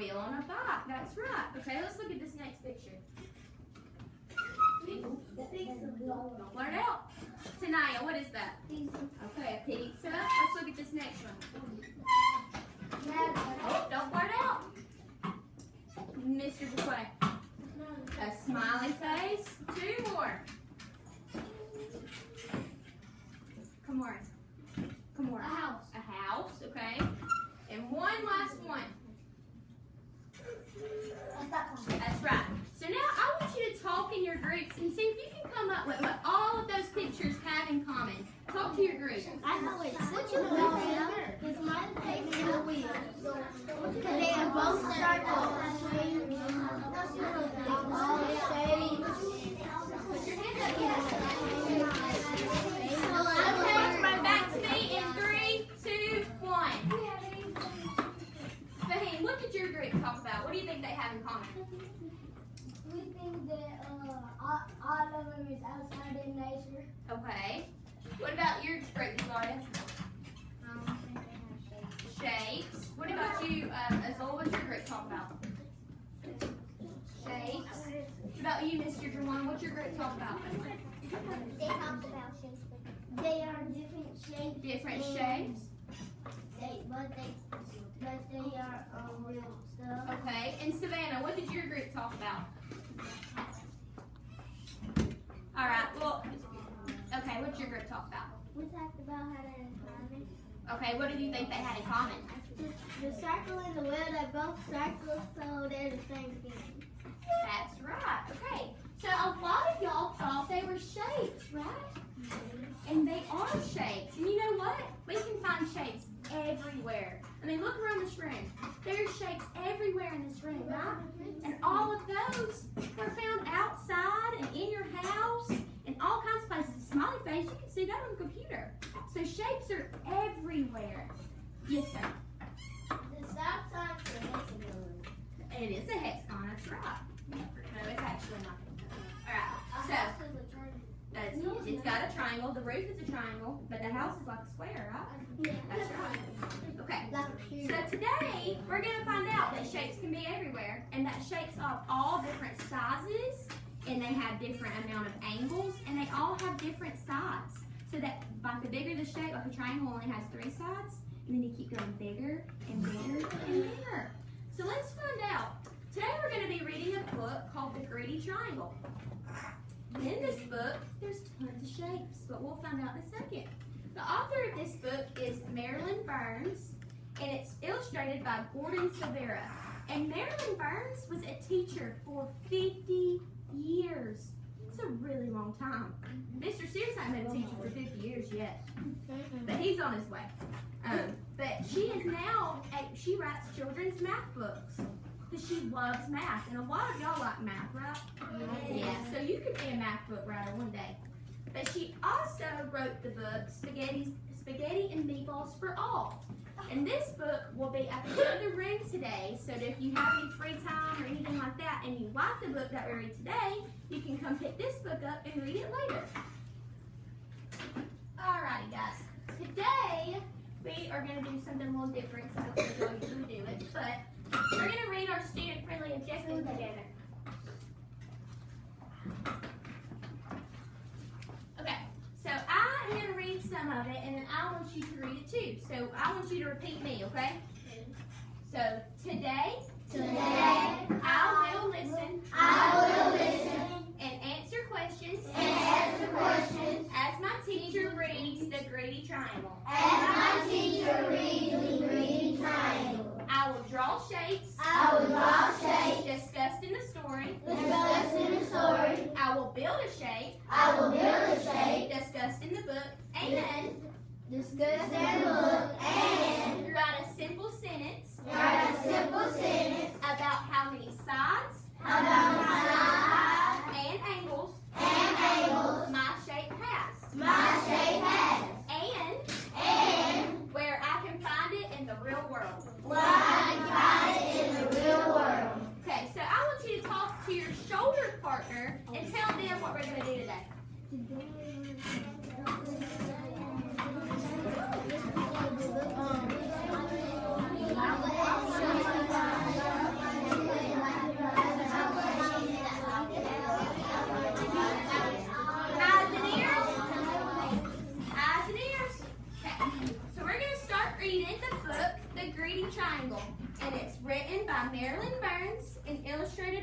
wheel on a bike. That's right. Okay, let's look at this next picture. Don't blurt it out. Tanaya, what is that? Okay, a pizza. Let's look at this next one. Oh, don't blurt it out. Mr. DeQuay. A smiley face. 2 more. Come on. Come on. A house. A house, okay. And one last one. That's right. So now I want you to talk in your groups and see if you can come up with what all of those pictures have in common. Talk to your group. I know it. What you know now is my face and the wheel. Because they are both circles. All shapes. Put your hands up here. Okay, right back to me in 3, 2, 1. Fahim, look at your group. Talk about. What do you think they have in common? We think that all of them is outside in nature. Okay. What about your group, Gloria? I don't think they have Shapes. What about you, Azul? What's your group talk about? Shapes. What about you, Mr. Jerwan? What's your group talk about? They talk about shapes. They are different shapes. Different shapes. But they are real stuff. Okay. And Savannah, what did your group talk about? All right. Well, okay. What's your group talk about? We talked about how they're in common. Okay. What do you think they had in common? The circle and the wheel, they're both circles, so they're the same thing. That's right. Okay. So a lot of y'all thought they were shapes, right? And they are shapes. And you know what? We can find shapes everywhere. I mean, look around this room. There's shapes everywhere in this room, right? And all of those are found outside and in your house and all kinds of places. Smiley face, you can see that on the computer. So shapes are everywhere. Yes, sir. The stop sign is a hexagon. It is a hexagon, that's right. No, it's actually not. All right, so it's got a triangle. The roof is a triangle, but the house is like a square, right? Yeah. That's right. Okay. Like a cube. So today we're going to find out that shapes can be everywhere, and that shapes are all different sizes, and they have different amount of angles, and they all have different sides. So that like the bigger the shape, like a triangle only has 3 sides, and then you keep going bigger and bigger and bigger. So let's find out. Today we're going to be reading a book called The Greedy Triangle. In this book, there's tons of shapes, but we'll find out in a second. The author of this book is Marilyn Burns, and it's illustrated by Gordon Silvera. And Marilyn Burns was a teacher for 50 years. It's a really long time. Mr. Sears hasn't been a teacher for 50 years yet, but he's on his way. But she is now, she writes children's math books. Because she loves math, and a lot of y'all like math, right? Yeah, so you could be a math book writer one day. But she also wrote the book Spaghetti and Meatballs for All. And this book will be at the end of the room today, so that if you have any free time or anything like that, and you like the book that we read today, you can come pick this book up and read it later. Alrighty, guys. Today, we are going to do something a little different, so I don't think y'all usually do it, but we're going to read our student-friendly objectives together. Okay, so I am going to read some of it, and then I want you to read it too. So I want you to repeat me, okay? So today, I will listen. And answer questions. As my teacher reads The Greedy Triangle. I will draw shapes. Discussed in the story. I will build a shape. Discussed in the book. And write a simple sentence. About how many sides. And angles. My shape has. And where I can find it in the real world. Okay, so I want you to talk to your shoulder partner and tell them what we're going to do today.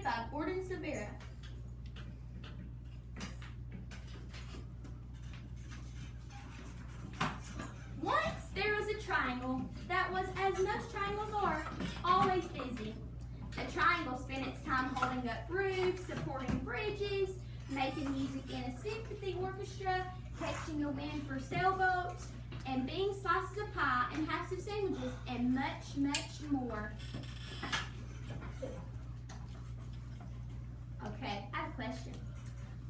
illustrated by Gordon Severa. Once there was a triangle that was, as most triangles are, always busy. The triangle spent its time holding up roofs, supporting bridges, making music in a symphony orchestra, catching the wind for sailboats, and being slices of pie and halves of sandwiches, and much, much more. Okay, I have a question.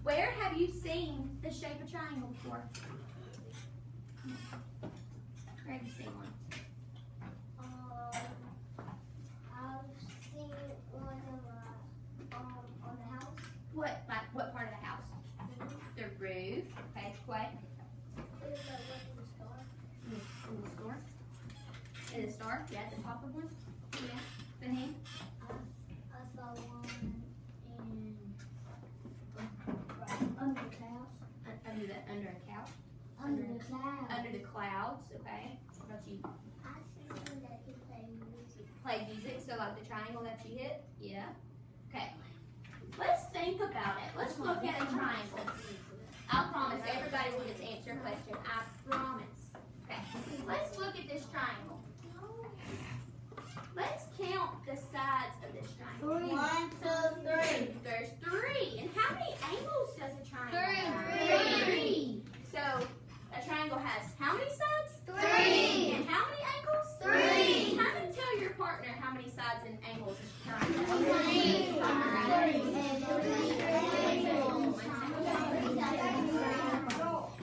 Where have you seen the shape of triangle before? Where have you seen one? I've seen one on the house. What part of the house? The roof. Okay, Quay. It's like in the store. In the store. In the store? Yeah, at the top of one? Yeah. The hand? I saw one under the clouds. Under a couch? Under the clouds. Under the clouds, okay. What about you? I see one that can play music. Play music, so like the triangle that you hit? Yeah. Okay. Let's think about it. Let's look at a triangle. I promise everybody will get to answer a question. I promise. Okay. Let's look at this triangle. Let's count the sides of this triangle. 1, 2, 3. There's 3. And how many angles does a triangle have? 3. So a triangle has how many sides? 3. And how many angles? 3. Time to tell your partner how many sides and angles a triangle has.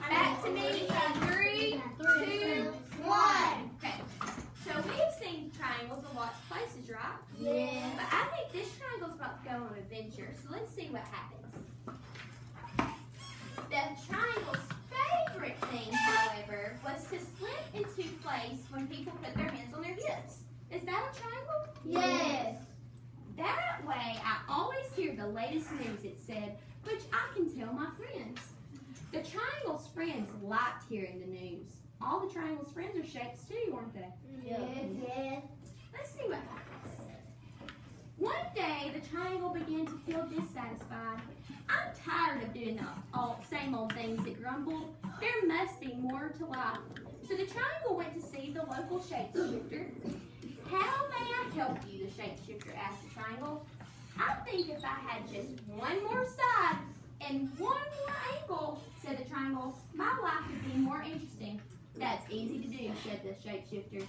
Back to me. 3, 2, 1. Okay. So we've seen triangles in lots of places, right? Yeah. But I think this triangle's about to go on an adventure. So let's see what happens. The triangle's favorite thing, however, was to slip into place when people put their hands on their hips. Is that a triangle? Yes. That way, I always hear the latest news, it said, which I can tell my friends. The triangle's friends liked hearing the news. All the triangle's friends are shapes too, aren't they? Yes. Let's see what happens. One day, the triangle began to feel dissatisfied. I'm tired of doing the same old things that grumble. There must be more to life. So the triangle went to see the local shapeshifter. How may I help you, the shapeshifter asked the triangle. I think if I had just one more side and one more angle, said the triangle, my life would be more interesting. That's easy to do, said the shapeshifter.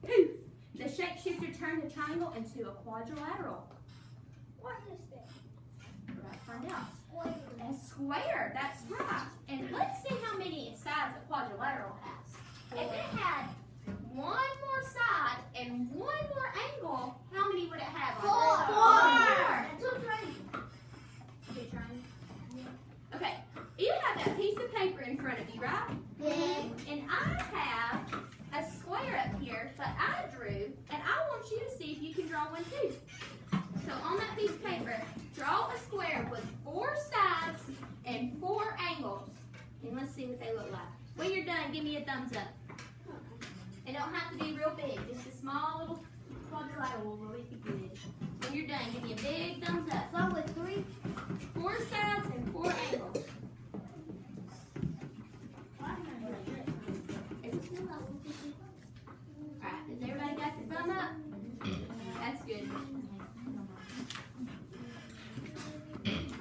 Poof! The shapeshifter turned the triangle into a quadrilateral. What is that? We're about to find out. Square. A square, that's right. And let's see how many sides a quadrilateral has. If it had one more side and one more angle, how many would it have? Four. Two triangles. Okay, you have that piece of paper in front of you, right? Yes. And I have a square up here that I drew, and I want you to see if you can draw one too. So on that piece of paper, draw a square with 4 sides and 4 angles. And let's see what they look like. When you're done, give me a thumbs up. It don't have to be real big, just a small little quadrilateral will be good. When you're done, give me a big thumbs up. So with 3. 4 sides and 4 angles. Alright, has everybody got their thumb up? That's good.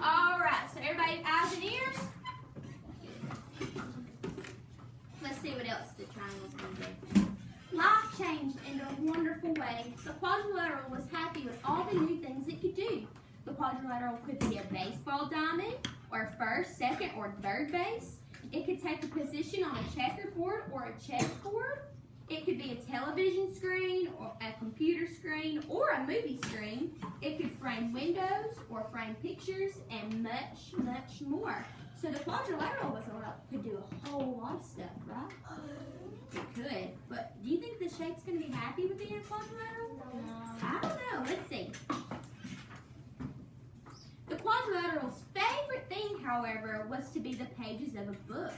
Alright, so everybody eyes and ears? Let's see what else the triangle's going to do. Life changed in a wonderful way. The quadrilateral was happy with all the new things it could do. The quadrilateral could be a baseball diamond, or first, second, or third base. It could take a position on a checkerboard or a chessboard. It could be a television screen, or a computer screen, or a movie screen. It could frame windows, or frame pictures, and much, much more. So the quadrilateral could do a whole lot of stuff, right? It could. But do you think the shape's going to be happy with being a quadrilateral? No. I don't know. Let's see. The quadrilateral's favorite thing, however, was to be the pages of a book.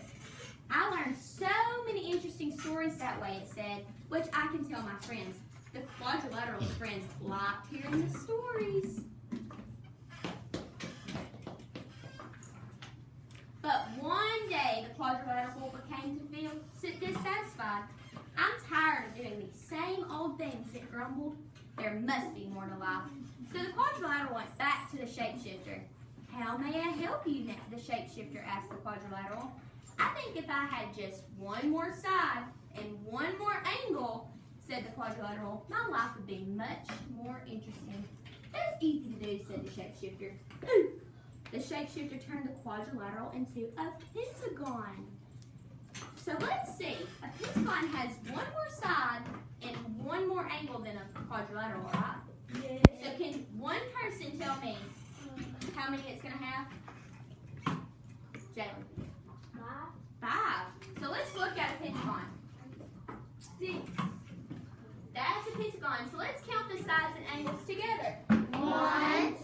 I learned so many interesting stories that way, it said, which I can tell my friends. The quadrilateral's friends liked hearing the stories. grumbled. There must be more to life. So the quadrilateral went back to the shapeshifter. How may I help you, the shapeshifter asked the quadrilateral. I think if I had just one more side and one more angle, said the quadrilateral, my life would be much more interesting. That's easy to do, said the shapeshifter. The shapeshifter turned the quadrilateral into a pentagon. So let's see. A pentagon has one more side and one more angle than a quadrilateral, right? Yeah. So can one person tell me how many it's going to have? Jalen. 5. So let's look at a pentagon. 6. That's a pentagon. So let's count the sides and angles together. 1,